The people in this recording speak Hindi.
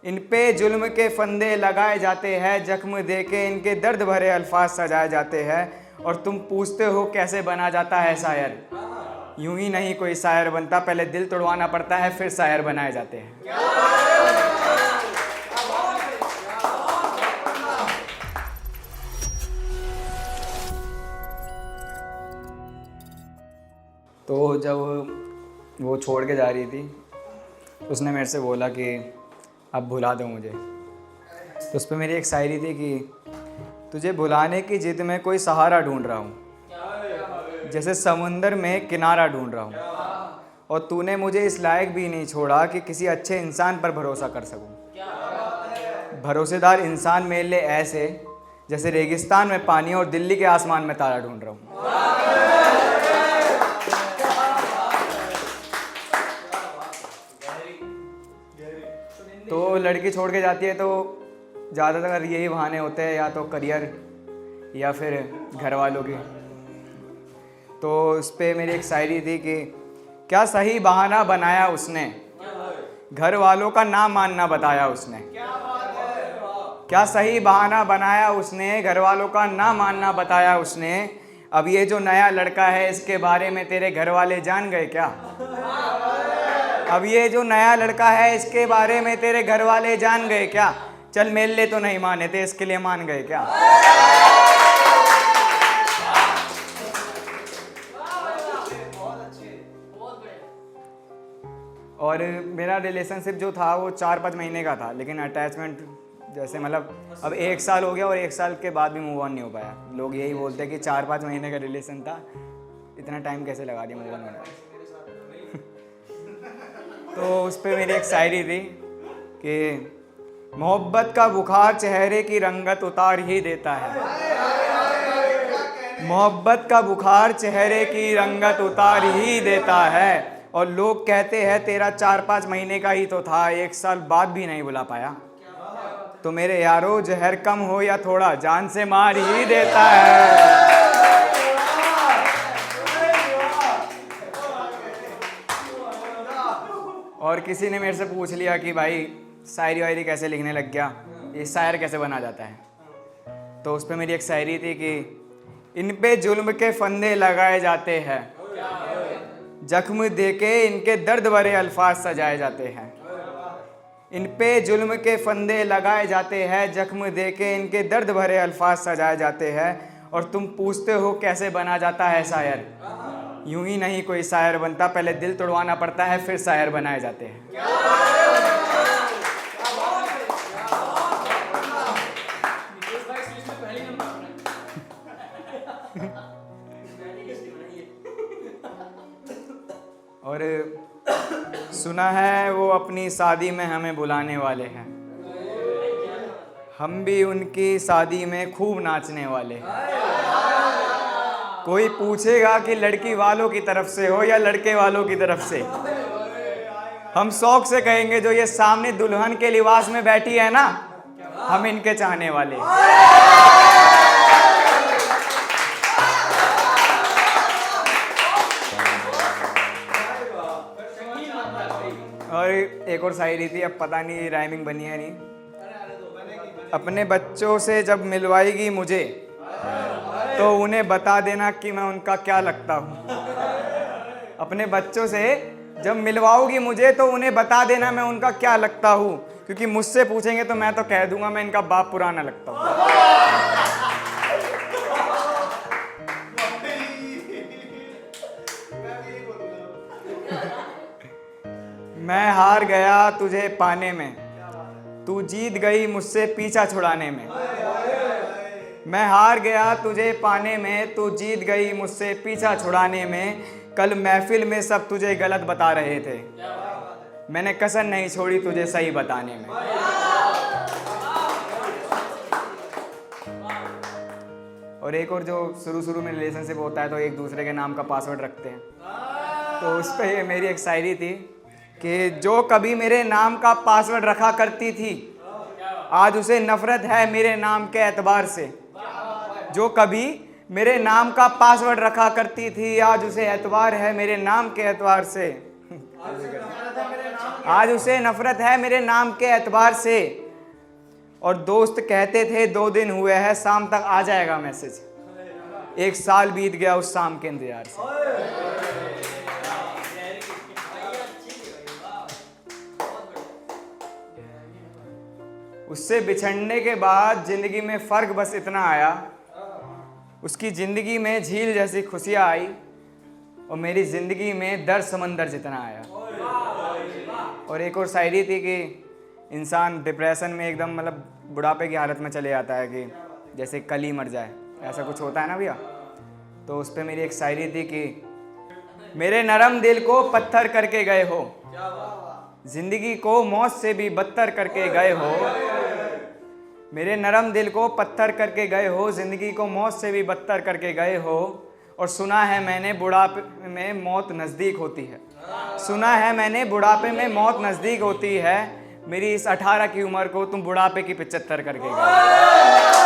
इन पे जुल्म के फंदे लगाए जाते हैं, जख्म देके इनके दर्द भरे अल्फाज सजाए जाते हैं। और तुम पूछते हो कैसे बना जाता है शायर। यूं ही नहीं कोई शायर बनता, पहले दिल तोड़वाना पड़ता है, फिर शायर बनाए जाते हैं। तो जब वो छोड़ के जा रही थी, उसने मेरे से बोला कि अब भुला दो मुझे। तो उस पर मेरी एक शायरी थी कि तुझे भुलाने की जिद में कोई सहारा ढूंढ रहा हूँ, जैसे समुंदर में किनारा ढूंढ रहा हूँ। और तूने मुझे इस लायक भी नहीं छोड़ा कि किसी अच्छे इंसान पर भरोसा कर सकूँ। भरोसेदार इंसान मेरे लिए ऐसे जैसे रेगिस्तान में पानी और दिल्ली के आसमान में तारा ढूंढ रहा हूँ। तो लड़की छोड़ के जाती है तो ज़्यादातर यही बहाने होते हैं, या तो करियर या फिर घर वालों के। तो उस पर मेरी एक शायरी थी कि क्या सही बहाना बनाया उसने, घर वालों का ना मानना बताया उसने। क्या सही बहाना बनाया उसने, घर वालों का ना मानना बताया उसने। अब ये जो नया लड़का है इसके बारे में तेरे घर वाले जान गए क्या। अब ये जो नया लड़का है इसके बारे में तेरे घर वाले जान गए क्या। चल मेरे लिए तो नहीं माने थे, इसके लिए मान गए क्या। और मेरा रिलेशनशिप जो था वो 4-5 महीने का था, लेकिन अटैचमेंट जैसे मतलब अब 1 साल हो गया और 1 साल के बाद भी मूव ऑन नहीं हो पाया। लोग यही बोलते हैं कि 4-5 महीने का रिलेशन था, इतना टाइम कैसे लगा दिया मूव ऑन होने में। तो उस पर मेरी एक शायरी थी कि मोहब्बत का बुखार चेहरे की रंगत उतार ही देता है। मोहब्बत का बुखार चेहरे की रंगत उतार ही देता है। और लोग कहते हैं तेरा 4-5 महीने का ही तो था, 1 साल बाद भी नहीं बुला पाया। तो मेरे यारो जहर कम हो या थोड़ा, जान से मार ही देता है। और किसी ने मेरे से पूछ लिया कि भाई शायरी वायरी कैसे लिखने लग गया, ये शायर कैसे बना जाता है। तो उस पर मेरी एक शायरी थी कि इन पे जुल्म के फंदे लगाए जाते हैं, जख्म देके इनके दर्द भरे अल्फाज सजाए जाते हैं। इन पे जुल्म के फंदे लगाए जाते हैं, जख्म देके इनके दर्द भरे अल्फाज सजाए जाते हैं। और तुम पूछते हो कैसे बना जाता है शायर। यूं ही नहीं कोई शायर बनता, पहले दिल तोड़वाना पड़ता है, फिर शायर बनाए जाते हैं। और सुना है वो अपनी शादी में हमें बुलाने वाले हैं, हम भी उनकी शादी में खूब नाचने वाले हैं। कोई पूछेगा कि लड़की वालों की तरफ से हो या लड़के वालों की तरफ से, हम शौक से कहेंगे जो ये सामने दुल्हन के लिबास में बैठी है ना, हम इनके चाहने वाले। और एक और शायरी थी, अब पता नहीं राइमिंग बनी है नहीं। अपने बच्चों से जब मिलवाएगी मुझे तो उन्हें बता देना कि मैं उनका क्या लगता हूँ। अपने बच्चों से जब मिलवाओगी मुझे तो उन्हें बता देना मैं उनका क्या लगता हूँ, क्योंकि मुझसे पूछेंगे तो मैं तो कह दूंगा मैं इनका बाप पुराना लगता हूँ। मैं हार गया तुझे पाने में, तू जीत गई मुझसे पीछा छुड़ाने में। मैं हार गया तुझे पाने में, तू जीत गई मुझसे पीछा छुड़ाने में। कल महफिल में सब तुझे गलत बता रहे थे, मैंने कसर नहीं छोड़ी तुझे सही बताने में। और एक और जो शुरू में रिलेशनशिप होता है तो एक दूसरे के नाम का पासवर्ड रखते हैं। तो उस पर मेरी एक शायरी थी कि जो कभी मेरे नाम का पासवर्ड रखा करती थी, आज उसे नफरत है मेरे नाम के एतबार से। जो कभी मेरे नाम का पासवर्ड रखा करती थी, आज उसे एतबार है मेरे नाम के एतबार से। आज उसे नफरत है मेरे नाम के एतबार से, और दोस्त कहते थे 2 दिन हुए हैं, शाम तक आ जाएगा मैसेज। 1 साल बीत गया उस शाम के इंतजार से। उससे बिछड़ने के बाद जिंदगी में फर्क बस इतना आया, उसकी जिंदगी में झील जैसी खुशियां आई और मेरी जिंदगी में दर्द समंदर जितना आया। और एक और शायरी थी कि इंसान डिप्रेशन में एकदम मतलब बुढ़ापे की हालत में चले जाता है कि जैसे कल ही मर जाए, ऐसा कुछ होता है ना भैया। तो उस पर मेरी एक शायरी थी कि मेरे नरम दिल को पत्थर करके गए हो, जिंदगी को मौत से भी बदतर करके गए हो। मेरे नरम दिल को पत्थर करके गए हो, जिंदगी को मौत से भी बदतर करके गए हो। और सुना है मैंने बुढ़ापे में मौत नज़दीक होती है, सुना है मैंने बुढ़ापे में मौत नज़दीक होती है। मेरी इस 18 की उम्र को तुम बुढ़ापे की 75 करके गए।